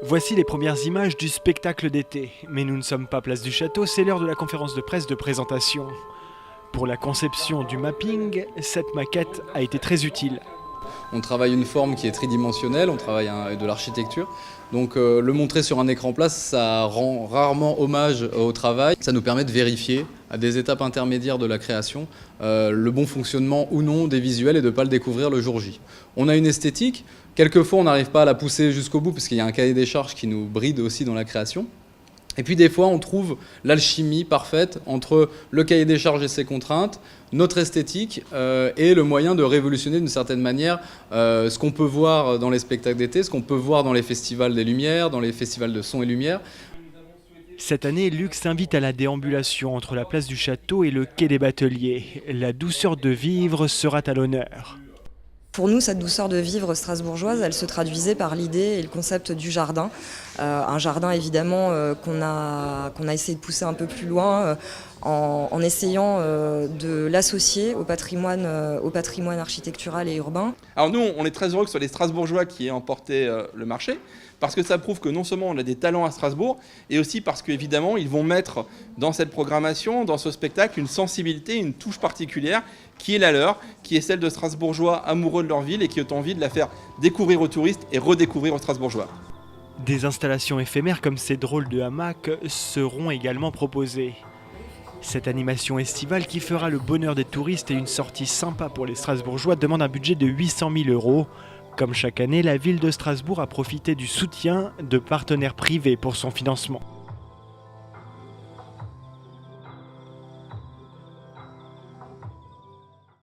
Voici les premières images du spectacle d'été. Mais nous ne sommes pas place du château, c'est l'heure de la conférence de presse de présentation. Pour la conception du mapping, cette maquette a été très utile. On travaille une forme qui est tridimensionnelle, on travaille de l'architecture. Donc le montrer sur un écran plat, ça rend rarement hommage au travail. Ça nous permet de vérifier à des étapes intermédiaires de la création le bon fonctionnement ou non des visuels et de ne pas le découvrir le jour J. On a une esthétique, quelquefois on n'arrive pas à la pousser jusqu'au bout parce qu'il y a un cahier des charges qui nous bride aussi dans la création. Et puis des fois on trouve l'alchimie parfaite entre le cahier des charges et ses contraintes, notre esthétique et le moyen de révolutionner d'une certaine manière ce qu'on peut voir dans les spectacles d'été, ce qu'on peut voir dans les festivals des Lumières, dans les festivals de son et lumière. Cette année, Luxe invite à la déambulation entre la place du château et le quai des Bateliers. La douceur de vivre sera à l'honneur. Pour nous, cette douceur de vivre strasbourgeoise, elle se traduisait par l'idée et le concept du jardin. Un jardin évidemment qu'on a essayé de pousser un peu plus loin en essayant de l'associer au patrimoine architectural et urbain. Alors nous, on est très heureux que ce soit les Strasbourgeois qui aient emporté le marché, parce que ça prouve que non seulement on a des talents à Strasbourg, et aussi parce qu'évidemment, ils vont mettre dans cette programmation, dans ce spectacle, une sensibilité, une touche particulière qui est la leur, qui est celle de Strasbourgeois amoureux de leur ville et qui ont envie de la faire découvrir aux touristes et redécouvrir aux Strasbourgeois. Des installations éphémères comme ces drôles de hamacs seront également proposées. Cette animation estivale qui fera le bonheur des touristes et une sortie sympa pour les Strasbourgeois demande un budget de 800 000 €. Comme chaque année, la ville de Strasbourg a profité du soutien de partenaires privés pour son financement.